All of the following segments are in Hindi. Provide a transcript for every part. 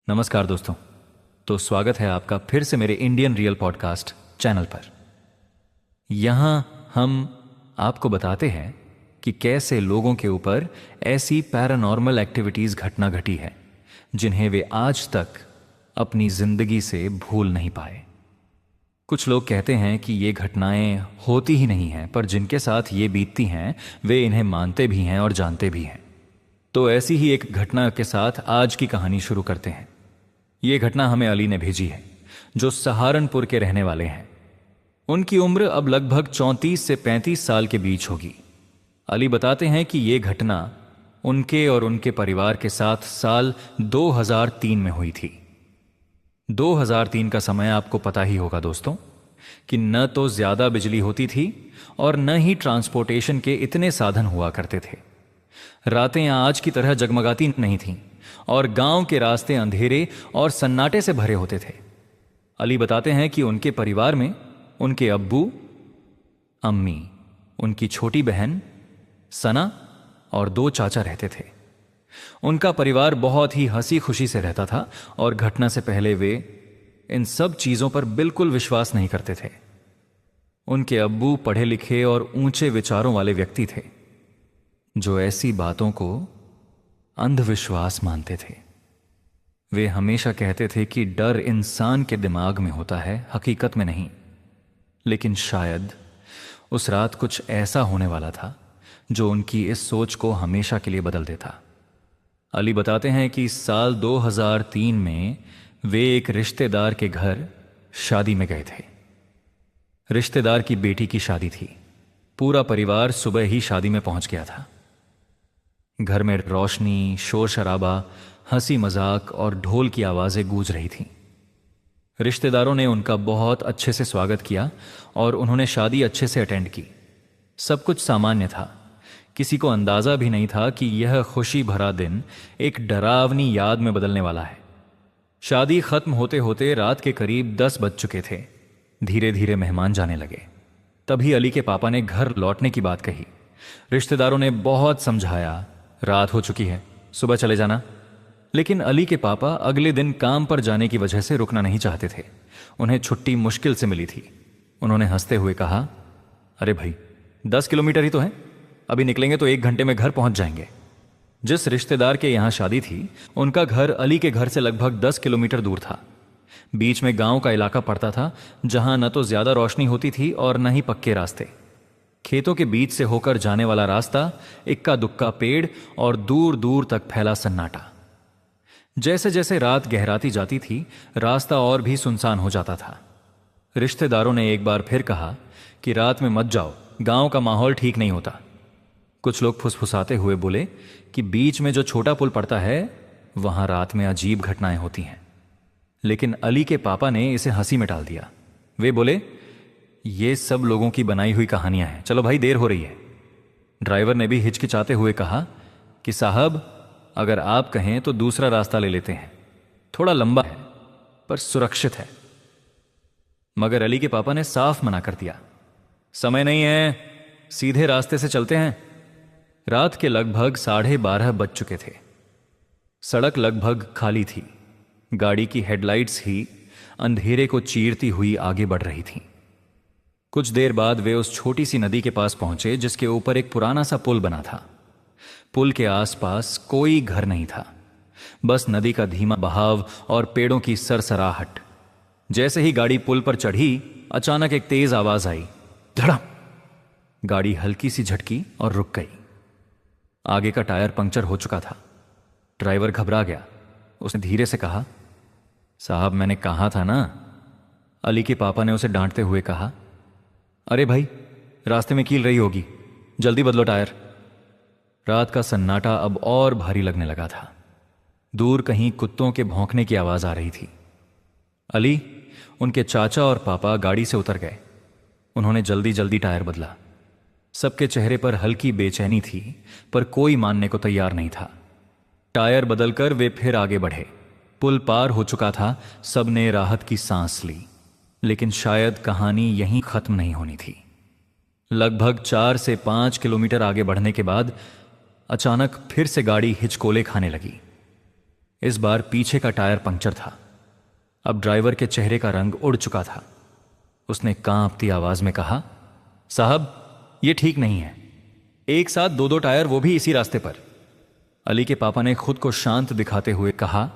नमस्कार दोस्तों। तो स्वागत है आपका फिर से मेरे इंडियन रियल पॉडकास्ट चैनल पर। यहाँ हम आपको बताते हैं कि कैसे लोगों के ऊपर ऐसी पैरानॉर्मल एक्टिविटीज़ घटना घटी है जिन्हें वे आज तक अपनी जिंदगी से भूल नहीं पाए। कुछ लोग कहते हैं कि ये घटनाएं होती ही नहीं हैं, पर जिनके साथ ये बीतती हैं वे इन्हें मानते भी हैं और जानते भी हैं। तो ऐसी ही एक घटना के साथ आज की कहानी शुरू करते हैं। ये घटना हमें अली ने भेजी है, जो सहारनपुर के रहने वाले हैं। उनकी उम्र अब लगभग 34 से 35 साल के बीच होगी। अली बताते हैं कि ये घटना उनके और उनके परिवार के साथ साल 2003 में हुई थी। 2003 का समय आपको पता ही होगा दोस्तों, कि न तो ज्यादा बिजली होती थी और न ही ट्रांसपोर्टेशन के इतने साधन हुआ करते थे। रातें आज की तरह जगमगाती नहीं थीं और गांव के रास्ते अंधेरे और सन्नाटे से भरे होते थे। अली बताते हैं कि उनके परिवार में उनके अब्बू, अम्मी, उनकी छोटी बहन सना और 2 चाचा रहते थे। उनका परिवार बहुत ही हंसी खुशी से रहता था और घटना से पहले वे इन सब चीजों पर बिल्कुल विश्वास नहीं करते थे। उनके अब्बू पढ़े लिखे और ऊंचे विचारों वाले व्यक्ति थे, जो ऐसी बातों को अंधविश्वास मानते थे। वे हमेशा कहते थे कि डर इंसान के दिमाग में होता है, हकीकत में नहीं। लेकिन शायद उस रात कुछ ऐसा होने वाला था जो उनकी इस सोच को हमेशा के लिए बदल देता। अली बताते हैं कि साल 2003 में वे एक रिश्तेदार के घर शादी में गए थे। रिश्तेदार की बेटी की शादी थी। पूरा परिवार सुबह ही शादी में पहुंच गया था। घर में रोशनी, शोर शराबा, हंसी मजाक और ढोल की आवाजें गूंज रही थीं। रिश्तेदारों ने उनका बहुत अच्छे से स्वागत किया और उन्होंने शादी अच्छे से अटेंड की। सब कुछ सामान्य था। किसी को अंदाजा भी नहीं था कि यह खुशी भरा दिन एक डरावनी याद में बदलने वाला है। शादी खत्म होते होते रात के करीब 10 बज चुके थे। धीरे धीरे मेहमान जाने लगे। तभी अली के पापा ने घर लौटने की बात कही। रिश्तेदारों ने बहुत समझाया, रात हो चुकी है, सुबह चले जाना। लेकिन अली के पापा अगले दिन काम पर जाने की वजह से रुकना नहीं चाहते थे। उन्हें छुट्टी मुश्किल से मिली थी। उन्होंने हंसते हुए कहा, अरे भाई 10 किलोमीटर ही तो है, अभी निकलेंगे तो 1 घंटे में घर पहुंच जाएंगे। जिस रिश्तेदार के यहां शादी थी, उनका घर अली के घर से लगभग 10 किलोमीटर दूर था। बीच में गांव का इलाका पड़ता था, जहां न तो ज्यादा रोशनी होती थी और न ही पक्के रास्ते। खेतों के बीच से होकर जाने वाला रास्ता, इक्का दुक्का पेड़ और दूर दूर तक फैला सन्नाटा। जैसे जैसे रात गहराती जाती थी, रास्ता और भी सुनसान हो जाता था। रिश्तेदारों ने एक बार फिर कहा कि रात में मत जाओ, गांव का माहौल ठीक नहीं होता। कुछ लोग फुसफुसाते हुए बोले कि बीच में जो छोटा पुल पड़ता है, वहां रात में अजीब घटनाएं होती हैं। लेकिन अली के पापा ने इसे हंसी में टाल दिया। वे बोले, ये सब लोगों की बनाई हुई कहानियां हैं, चलो भाई देर हो रही है। ड्राइवर ने भी हिचकिचाते हुए कहा कि साहब, अगर आप कहें तो दूसरा रास्ता ले लेते हैं, थोड़ा लंबा है पर सुरक्षित है। मगर अली के पापा ने साफ मना कर दिया, समय नहीं है, सीधे रास्ते से चलते हैं। रात के लगभग 12:30 बज चुके थे। सड़क लगभग खाली थी। गाड़ी की हेडलाइट्स ही अंधेरे को चीरती हुई आगे बढ़ रही थीं। कुछ देर बाद वे उस छोटी सी नदी के पास पहुंचे, जिसके ऊपर एक पुराना सा पुल बना था। पुल के आसपास कोई घर नहीं था, बस नदी का धीमा बहाव और पेड़ों की सरसराहट। जैसे ही गाड़ी पुल पर चढ़ी, अचानक एक तेज आवाज आई, धड़म। गाड़ी हल्की सी झटकी और रुक गई। आगे का टायर पंक्चर हो चुका था। ड्राइवर घबरा गया। उसने धीरे से कहा, साहब मैंने कहा था ना। अली के पापा ने उसे डांटते हुए कहा, अरे भाई, रास्ते में कील रही होगी, जल्दी बदलो टायर। रात का सन्नाटा अब और भारी लगने लगा था। दूर कहीं कुत्तों के भौंकने की आवाज आ रही थी। अली, उनके चाचा और पापा गाड़ी से उतर गए। उन्होंने जल्दी जल्दी टायर बदला। सबके चेहरे पर हल्की बेचैनी थी, पर कोई मानने को तैयार नहीं था। टायर बदलकर वे फिर आगे बढ़े। पुल पार हो चुका था। सबने राहत की सांस ली। लेकिन शायद कहानी यहीं खत्म नहीं होनी थी। लगभग 4 से 5 किलोमीटर आगे बढ़ने के बाद अचानक फिर से गाड़ी हिचकोले खाने लगी। इस बार पीछे का टायर पंक्चर था। अब ड्राइवर के चेहरे का रंग उड़ चुका था। उसने कांपती आवाज में कहा, साहब ये ठीक नहीं है, एक साथ दो दो टायर, वो भी इसी रास्ते पर। अली के पापा ने खुद को शांत दिखाते हुए कहा,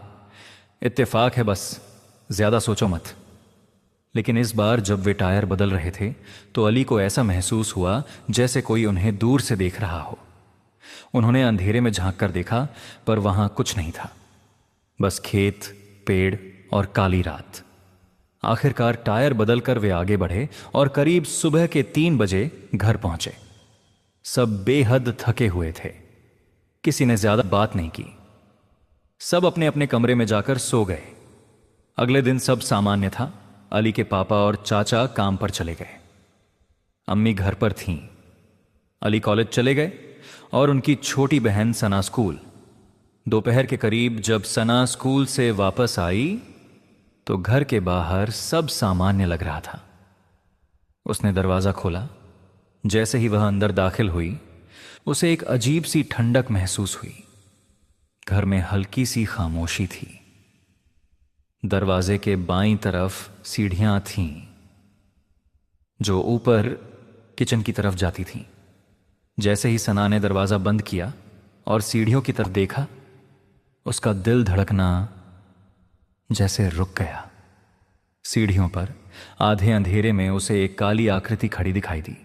इत्तेफाक है बस, ज्यादा सोचो मत। लेकिन इस बार जब वे टायर बदल रहे थे तो अली को ऐसा महसूस हुआ जैसे कोई उन्हें दूर से देख रहा हो। उन्होंने अंधेरे में झांक कर देखा, पर वहां कुछ नहीं था, बस खेत, पेड़ और काली रात। आखिरकार टायर बदलकर वे आगे बढ़े और करीब सुबह के 3 बजे घर पहुंचे। सब बेहद थके हुए थे। किसी ने ज्यादा बात नहीं की। सब अपने अपने कमरे में जाकर सो गए। अगले दिन सब सामान्य था। अली के पापा और चाचा काम पर चले गए। अम्मी घर पर थीं। अली कॉलेज चले गए और उनकी छोटी बहन सना स्कूल। दोपहर के करीब जब सना स्कूल से वापस आई तो घर के बाहर सब सामान्य लग रहा था। उसने दरवाजा खोला। जैसे ही वह अंदर दाखिल हुई, उसे एक अजीब सी ठंडक महसूस हुई। घर में हल्की सी खामोशी थी। दरवाजे के बाईं तरफ सीढ़ियां थीं जो ऊपर किचन की तरफ जाती थीं। जैसे ही सना ने दरवाजा बंद किया और सीढ़ियों की तरफ देखा, उसका दिल धड़कना जैसे रुक गया। सीढ़ियों पर आधे अंधेरे में उसे एक काली आकृति खड़ी दिखाई दी।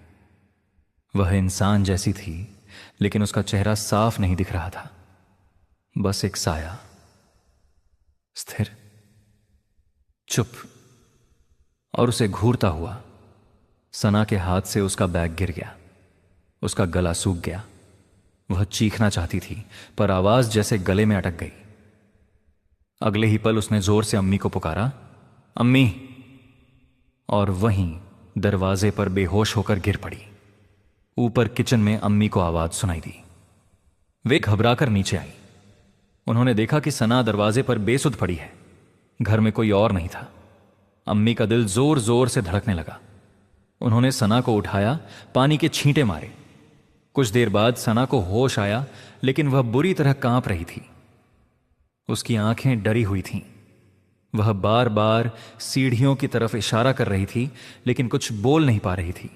वह इंसान जैसी थी, लेकिन उसका चेहरा साफ नहीं दिख रहा था, बस एक साया, स्थिर, चुप। और उसे घूरता हुआ सना के हाथ से उसका बैग गिर गया। उसका गला सूख गया। वह चीखना चाहती थी, पर आवाज जैसे गले में अटक गई। अगले ही पल उसने जोर से अम्मी को पुकारा, अम्मी, और वहीं दरवाजे पर बेहोश होकर गिर पड़ी। ऊपर किचन में अम्मी को आवाज सुनाई दी। वे घबराकर नीचे आई। उन्होंने देखा कि सना दरवाजे पर बेसुध पड़ी है। घर में कोई और नहीं था। अम्मी का दिल जोर जोर से धड़कने लगा। उन्होंने सना को उठाया, पानी के छींटे मारे। कुछ देर बाद सना को होश आया, लेकिन वह बुरी तरह कांप रही थी। उसकी आंखें डरी हुई थीं। वह बार बार सीढ़ियों की तरफ इशारा कर रही थी, लेकिन कुछ बोल नहीं पा रही थी।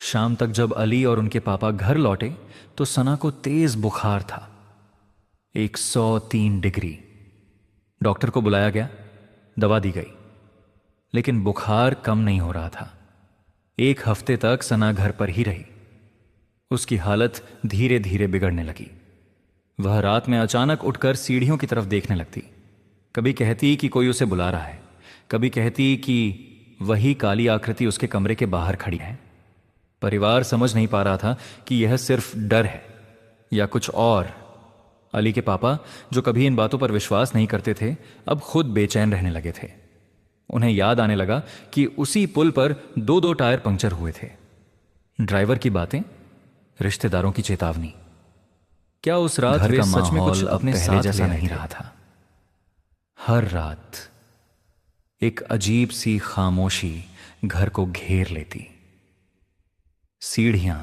शाम तक जब अली और उनके पापा घर लौटे तो सना को तेज बुखार था, 103 डिग्री। डॉक्टर को बुलाया गया, दवा दी गई, लेकिन बुखार कम नहीं हो रहा था। 1 हफ्ते तक सना घर पर ही रही। उसकी हालत धीरे धीरे बिगड़ने लगी। वह रात में अचानक उठकर सीढ़ियों की तरफ देखने लगती। कभी कहती कि कोई उसे बुला रहा है, कभी कहती कि वही काली आकृति उसके कमरे के बाहर खड़ी है। परिवार समझ नहीं पा रहा था कि यह सिर्फ डर है या कुछ और। अली के पापा, जो कभी इन बातों पर विश्वास नहीं करते थे, अब खुद बेचैन रहने लगे थे। उन्हें याद आने लगा कि उसी पुल पर 2-2 टायर पंक्चर हुए थे। ड्राइवर की बातें, रिश्तेदारों की चेतावनी। क्या उस रात वे सच में कुछ अपने पहले जैसा नहीं रहा था? हर रात एक अजीब सी खामोशी घर को घेर लेती। सीढ़ियां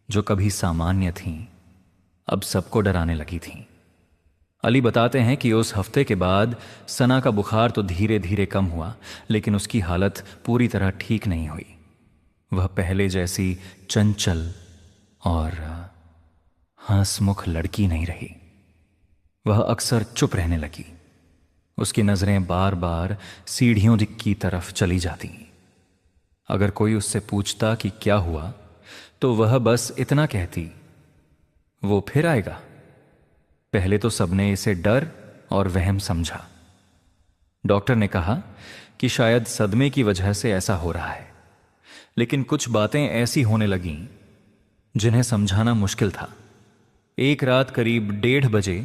जो कभी सामान्य थीं, अब सबको डराने लगी थीं। अली बताते हैं कि उस हफ्ते के बाद सना का बुखार तो धीरे धीरे कम हुआ, लेकिन उसकी हालत पूरी तरह ठीक नहीं हुई। वह पहले जैसी चंचल और हंसमुख लड़की नहीं रही। वह अक्सर चुप रहने लगी। उसकी नजरें बार बार सीढ़ियों की तरफ चली जाती। अगर कोई उससे पूछता कि क्या हुआ, तो वह बस इतना कहती, वो फिर आएगा। पहले तो सबने इसे डर और वहम समझा। डॉक्टर ने कहा कि शायद सदमे की वजह से ऐसा हो रहा है, लेकिन कुछ बातें ऐसी होने लगीं जिन्हें समझाना मुश्किल था। एक रात करीब 1:30 बजे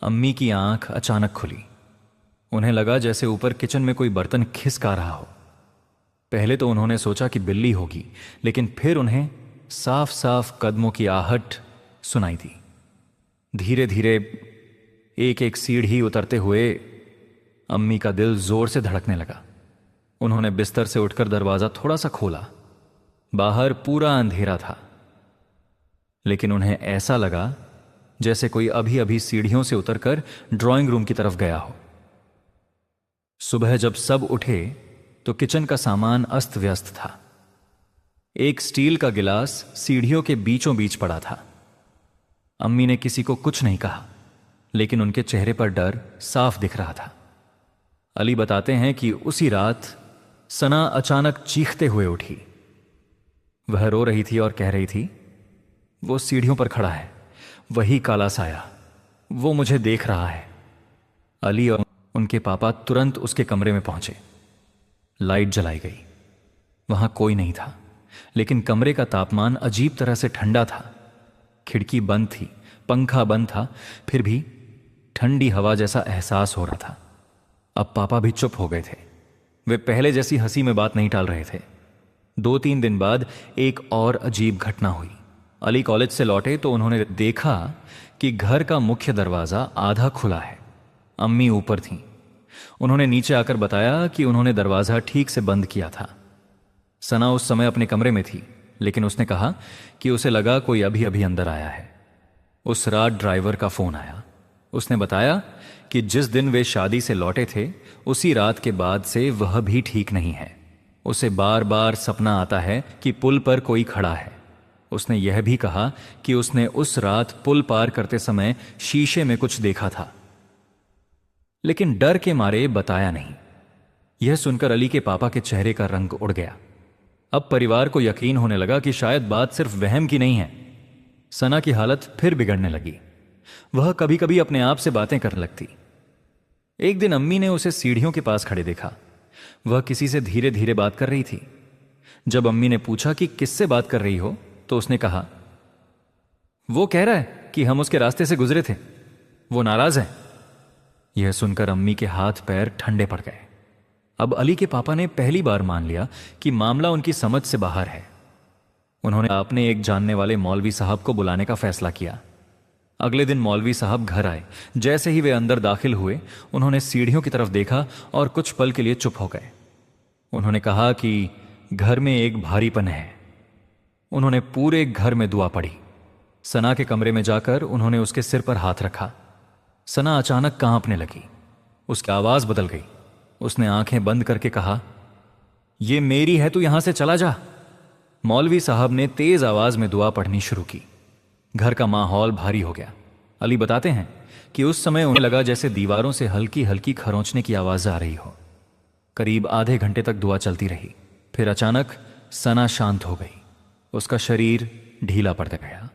अम्मी की आंख अचानक खुली। उन्हें लगा जैसे ऊपर किचन में कोई बर्तन खिसक आ रहा हो। पहले तो उन्होंने सोचा कि बिल्ली होगी, लेकिन फिर उन्हें साफ साफ कदमों की आहट सुनाई दी। धीरे धीरे एक एक सीढ़ी उतरते हुए अम्मी का दिल जोर से धड़कने लगा। उन्होंने बिस्तर से उठकर दरवाजा थोड़ा सा खोला। बाहर पूरा अंधेरा था, लेकिन उन्हें ऐसा लगा जैसे कोई अभी अभी सीढ़ियों से उतरकर ड्राइंग रूम की तरफ गया हो। सुबह जब सब उठे तो किचन का सामान अस्त व्यस्त था। एक स्टील का गिलास सीढ़ियों के बीचों बीच पड़ा था। अम्मी ने किसी को कुछ नहीं कहा, लेकिन उनके चेहरे पर डर साफ दिख रहा था। अली बताते हैं कि उसी रात सना अचानक चीखते हुए उठी। वह रो रही थी और कह रही थी, वो सीढ़ियों पर खड़ा है, वही काला साया, वो मुझे देख रहा है। अली और उनके पापा तुरंत उसके कमरे में पहुंचे। लाइट जलाई गई। वहां कोई नहीं था, लेकिन कमरे का तापमान अजीब तरह से ठंडा था। खिड़की बंद थी, पंखा बंद था, फिर भी ठंडी हवा जैसा एहसास हो रहा था। अब पापा भी चुप हो गए थे। वे पहले जैसी हंसी में बात नहीं टाल रहे थे। 2-3 दिन बाद एक और अजीब घटना हुई। अली कॉलेज से लौटे तो उन्होंने देखा कि घर का मुख्य दरवाजा आधा खुला है। अम्मी ऊपर थीं। उन्होंने नीचे आकर बताया कि उन्होंने दरवाजा ठीक से बंद किया था। सना उस समय अपने कमरे में थी, लेकिन उसने कहा कि उसे लगा कोई अभी अभी अंदर आया है। उस रात ड्राइवर का फोन आया। उसने बताया कि जिस दिन वे शादी से लौटे थे, उसी रात के बाद से वह भी ठीक नहीं है। उसे बार बार सपना आता है कि पुल पर कोई खड़ा है। उसने यह भी कहा कि उसने उस रात पुल पार करते समय शीशे में कुछ देखा था, लेकिन डर के मारे बताया नहीं। यह सुनकर अली के पापा के चेहरे का रंग उड़ गया। अब परिवार को यकीन होने लगा कि शायद बात सिर्फ वहम की नहीं है। सना की हालत फिर बिगड़ने लगी। वह कभी कभी अपने आप से बातें करने लगती। एक दिन अम्मी ने उसे सीढ़ियों के पास खड़े देखा। वह किसी से धीरे धीरे बात कर रही थी। जब अम्मी ने पूछा कि किससे बात कर रही हो, तो उसने कहा, वो कह रहा है कि हम उसके रास्ते से गुजरे थे, वो नाराज है। यह सुनकर अम्मी के हाथ पैर ठंडे पड़ गए। अब अली के पापा ने पहली बार मान लिया कि मामला उनकी समझ से बाहर है। उन्होंने अपने एक जानने वाले मौलवी साहब को बुलाने का फैसला किया। अगले दिन मौलवी साहब घर आए। जैसे ही वे अंदर दाखिल हुए, उन्होंने सीढ़ियों की तरफ देखा और कुछ पल के लिए चुप हो गए। उन्होंने कहा कि घर में एक भारीपन है। उन्होंने पूरे घर में दुआ पढ़ी। सना के कमरे में जाकर उन्होंने उसके सिर पर हाथ रखा। सना अचानक कांपने लगी। उसकी आवाज बदल गई। उसने आंखें बंद करके कहा, ये मेरी है, तू यहां से चला जा। मौलवी साहब ने तेज आवाज में दुआ पढ़नी शुरू की। घर का माहौल भारी हो गया। अली बताते हैं कि उस समय उन्हें लगा जैसे दीवारों से हल्की हल्की खरोंचने की आवाज आ रही हो। करीब आधे घंटे तक दुआ चलती रही। फिर अचानक सना शांत हो गई। उसका शरीर ढीला पड़ गया।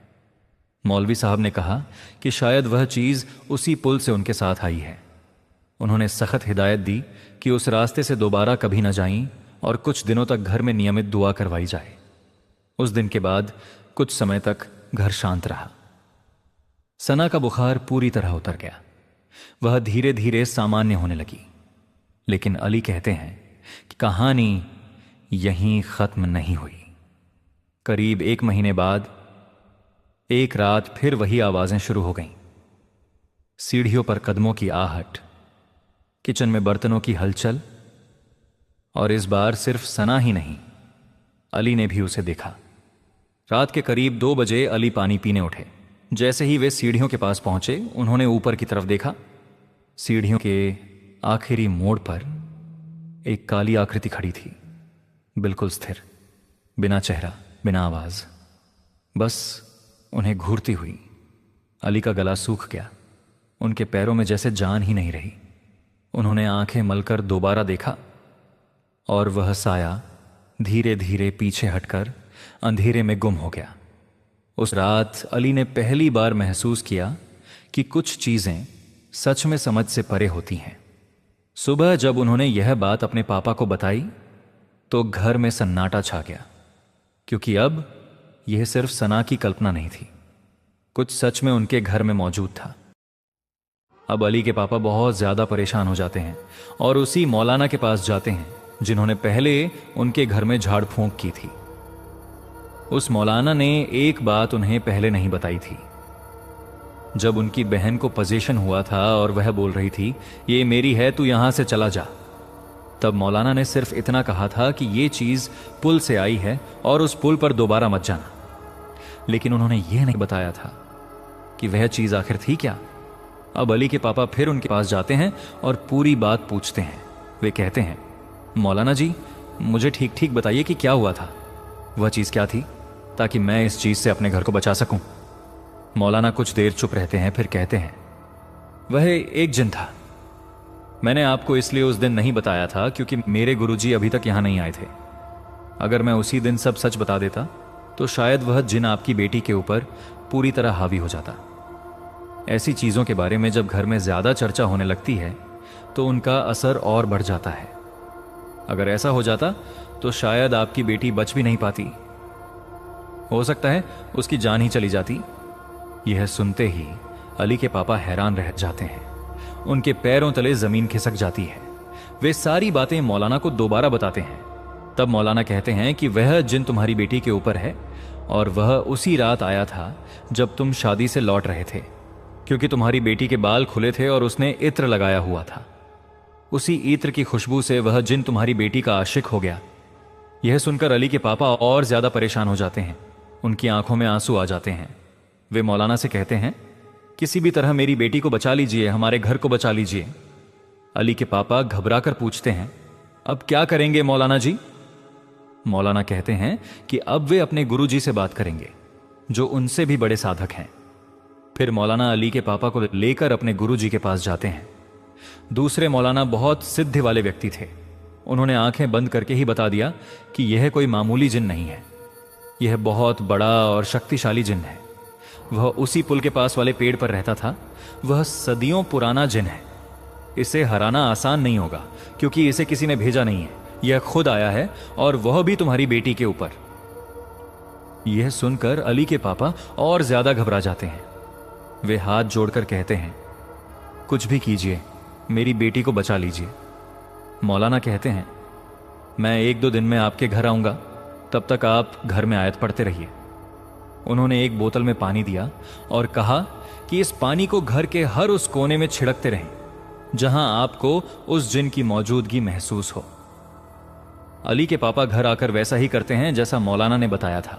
मौलवी साहब ने कहा कि शायद वह चीज उसी पुल से उनके साथ आई है। उन्होंने सख्त हिदायत दी कि उस रास्ते से दोबारा कभी न जाएं और कुछ दिनों तक घर में नियमित दुआ करवाई जाए। उस दिन के बाद कुछ समय तक घर शांत रहा। सना का बुखार पूरी तरह उतर गया। वह धीरे धीरे सामान्य होने लगी। लेकिन अली कहते हैं कि कहानी यहीं खत्म नहीं हुई। करीब 1 महीने बाद एक रात फिर वही आवाजें शुरू हो गईं। सीढ़ियों पर कदमों की आहट, किचन में बर्तनों की हलचल, और इस बार सिर्फ सना ही नहीं, अली ने भी उसे देखा। रात के करीब 2 बजे अली पानी पीने उठे। जैसे ही वे सीढ़ियों के पास पहुंचे, उन्होंने ऊपर की तरफ देखा। सीढ़ियों के आखिरी मोड़ पर एक काली आकृति खड़ी थी, बिल्कुल स्थिर, बिना चेहरा, बिना आवाज, बस उन्हें घूरती हुई। अली का गला सूख गया। उनके पैरों में जैसे जान ही नहीं रही। उन्होंने आंखें मलकर दोबारा देखा और वह साया धीरे धीरे पीछे हटकर अंधेरे में गुम हो गया। उस रात अली ने पहली बार महसूस किया कि कुछ चीजें सच में समझ से परे होती हैं। सुबह जब उन्होंने यह बात अपने पापा को बताई तो घर में सन्नाटा छा गया, क्योंकि अब यह सिर्फ सना की कल्पना नहीं थी, कुछ सच में उनके घर में मौजूद था। अब अली के पापा बहुत ज्यादा परेशान हो जाते हैं और उसी मौलाना के पास जाते हैं जिन्होंने पहले उनके घर में झाड़ फूंक की थी। उस मौलाना ने एक बात उन्हें पहले नहीं बताई थी। जब उनकी बहन को पोजीशन हुआ था और वह बोल रही थी, ये मेरी है, तू यहां से चला जा, तब मौलाना ने सिर्फ इतना कहा था कि ये चीज पुल से आई है और उस पुल पर दोबारा मत जाना। लेकिन उन्होंने यह नहीं बताया था कि वह चीज आखिर थी क्या। अब अली के पापा फिर उनके पास जाते हैं और पूरी बात पूछते हैं। वे कहते हैं, मौलाना जी, मुझे ठीक ठीक बताइए कि क्या हुआ था, वह चीज क्या थी, ताकि मैं इस चीज से अपने घर को बचा सकूं। मौलाना कुछ देर चुप रहते हैं, फिर कहते हैं, वह एक जिन था। मैंने आपको इसलिए उस दिन नहीं बताया था क्योंकि मेरे गुरुजी अभी तक यहां नहीं आए थे। अगर मैं उसी दिन सब सच बता देता तो शायद वह जिन आपकी बेटी के ऊपर पूरी तरह हावी हो जाता। ऐसी चीजों के बारे में जब घर में ज्यादा चर्चा होने लगती है तो उनका असर और बढ़ जाता है। अगर ऐसा हो जाता तो शायद आपकी बेटी बच भी नहीं पाती, हो सकता है उसकी जान ही चली जाती। यह सुनते ही अली के पापा हैरान रह जाते हैं। उनके पैरों तले जमीन खिसक जाती है। वे सारी बातें मौलाना को दोबारा बताते हैं। तब मौलाना कहते हैं कि वह जिन तुम्हारी बेटी के ऊपर है और वह उसी रात आया था जब तुम शादी से लौट रहे थे, क्योंकि तुम्हारी बेटी के बाल खुले थे और उसने इत्र लगाया हुआ था। उसी इत्र की खुशबू से वह जिन तुम्हारी बेटी का आशिक हो गया। यह सुनकर अली के पापा और ज्यादा परेशान हो जाते हैं। उनकी आंखों में आंसू आ जाते हैं। वे मौलाना से कहते हैं, किसी भी तरह मेरी बेटी को बचा लीजिए, हमारे घर को बचा लीजिए। अली के पापा घबरा कर पूछते हैं, अब क्या करेंगे मौलाना जी। मौलाना कहते हैं कि अब वे अपने गुरुजी से बात करेंगे, जो उनसे भी बड़े साधक हैं। फिर मौलाना अली के पापा को लेकर अपने गुरुजी के पास जाते हैं। दूसरे मौलाना बहुत सिद्धि वाले व्यक्ति थे। उन्होंने आंखें बंद करके ही बता दिया कि यह कोई मामूली जिन नहीं है, यह बहुत बड़ा और शक्तिशाली जिन है। वह उसी पुल के पास वाले पेड़ पर रहता था। वह सदियों पुराना जिन है। इसे हराना आसान नहीं होगा क्योंकि इसे किसी ने भेजा नहीं है, यह खुद आया है, और वह भी तुम्हारी बेटी के ऊपर। यह सुनकर अली के पापा और ज्यादा घबरा जाते हैं। वे हाथ जोड़कर कहते हैं, कुछ भी कीजिए, मेरी बेटी को बचा लीजिए। मौलाना कहते हैं, मैं 1-2 दिन में आपके घर आऊंगा, तब तक आप घर में आयत पढ़ते रहिए। उन्होंने एक बोतल में पानी दिया और कहा कि इस पानी को घर के हर उस कोने में छिड़कते रहें जहां आपको उस जिन की मौजूदगी महसूस हो। अली के पापा घर आकर वैसा ही करते हैं जैसा मौलाना ने बताया था।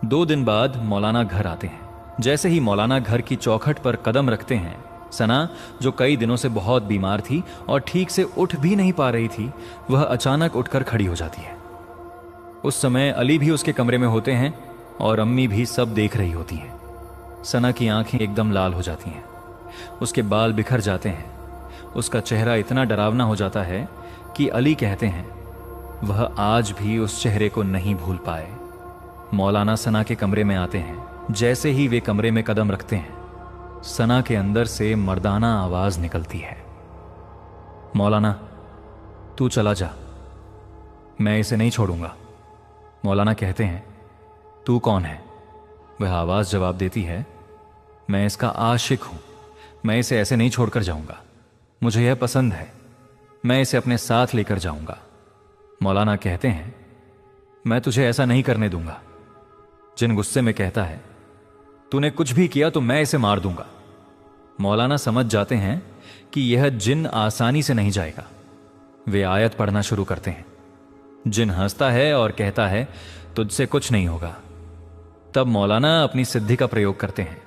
2 दिन बाद मौलाना घर आते हैं। जैसे ही मौलाना घर की चौखट पर कदम रखते हैं, सना, जो कई दिनों से बहुत बीमार थी और ठीक से उठ भी नहीं पा रही थी, वह अचानक उठकर खड़ी हो जाती है। उस समय अली भी उसके कमरे में होते हैं और अम्मी भी सब देख रही होती हैं। सना की आंखें एकदम लाल हो जाती हैं, उसके बाल बिखर जाते हैं, उसका चेहरा इतना डरावना हो जाता है कि अली कहते हैं वह आज भी उस चेहरे को नहीं भूल पाए। मौलाना सना के कमरे में आते हैं। जैसे ही वे कमरे में कदम रखते हैं, सना के अंदर से मर्दाना आवाज निकलती है, मौलाना तू चला जा, मैं इसे नहीं छोड़ूंगा। मौलाना कहते हैं, तू कौन है? वह आवाज जवाब देती है, मैं इसका आशिक हूं, मैं इसे ऐसे नहीं छोड़कर जाऊंगा, मुझे यह पसंद है, मैं इसे अपने साथ लेकर जाऊंगा। मौलाना कहते हैं, मैं तुझे ऐसा नहीं करने दूंगा। जिन गुस्से में कहता है, तूने कुछ भी किया तो मैं इसे मार दूंगा। मौलाना समझ जाते हैं कि यह जिन आसानी से नहीं जाएगा। वे आयत पढ़ना शुरू करते हैं। जिन हंसता है और कहता है, तुझसे कुछ नहीं होगा। तब मौलाना अपनी सिद्धि का प्रयोग करते हैं।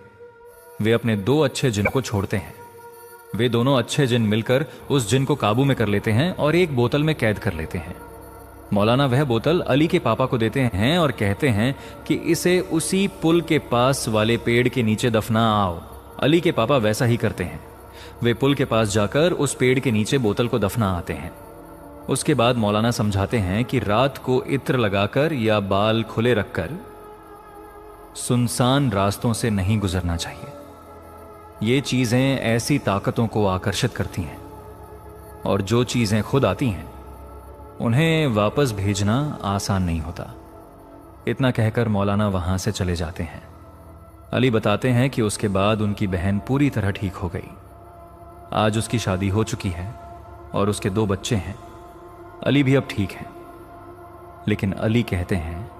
वे अपने 2 अच्छे जिन को छोड़ते हैं। वे दोनों अच्छे जिन मिलकर उस जिन को काबू में कर लेते हैं और एक बोतल में कैद कर लेते हैं। मौलाना वह बोतल अली के पापा को देते हैं और कहते हैं कि इसे उसी पुल के पास वाले पेड़ के नीचे दफना आओ। अली के पापा वैसा ही करते हैं। वे पुल के पास जाकर उस पेड़ के नीचे बोतल को दफना आते हैं। उसके बाद मौलाना समझाते हैं कि रात को इत्र लगाकर या बाल खुले रखकर सुनसान रास्तों से नहीं गुजरना चाहिए। ये चीजें ऐसी ताकतों को आकर्षित करती हैं और जो चीजें खुद आती हैं उन्हें वापस भेजना आसान नहीं होता। इतना कहकर मौलाना वहां से चले जाते हैं। अली बताते हैं कि उसके बाद उनकी बहन पूरी तरह ठीक हो गई। आज उसकी शादी हो चुकी है और उसके 2 बच्चे हैं। अली भी अब ठीक है, लेकिन अली कहते हैं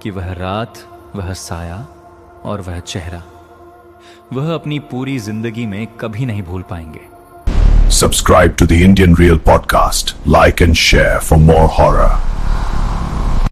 कि वह रात, वह साया और वह चेहरा वह अपनी पूरी जिंदगी में कभी नहीं भूल पाएंगे। Subscribe to the Indian Real Podcast. Like and share for more horror.